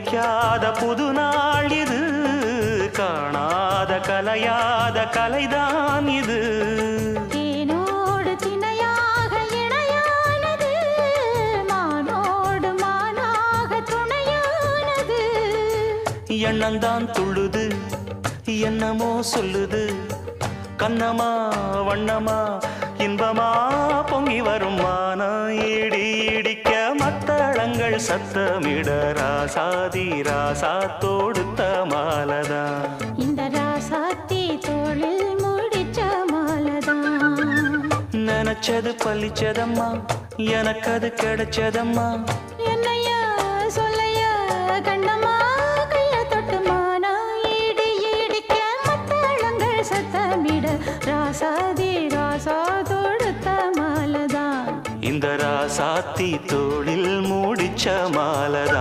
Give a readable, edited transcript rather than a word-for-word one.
படிக்காத புது நாள் இது, காணாத கலையாத கலைதான் இது. தேனோடு திணையாக இணையானது, மானோடு மானாக துணையானது. எண்ணந்தான் துள்ளுது என்னமோ சொல்லுது, கண்ணமா வண்ணமா இன்பமா பொங்கி வரும் மானா இடி இடிக்க மத்தளங்கள் சத்தமிட ராசாதி ராசா தொடுத்த மாலதான். இந்த ராசாத்தி தோளில் முடிச்ச மாலதான். நினைச்சது பழிச்சதம்மா, எனக்கு அது கிடைச்சதம்மா. என்னையா சொல்லையா கண்ணம்மா, கைய தொட்டு மானா இடி இடிக்க மத்தளங்கள் சத்தமிட ராசாதி ராசா தொடுத்த மாலதான். இந்த ராசாத்தி தோளில் முடிச்ச மாலதான்.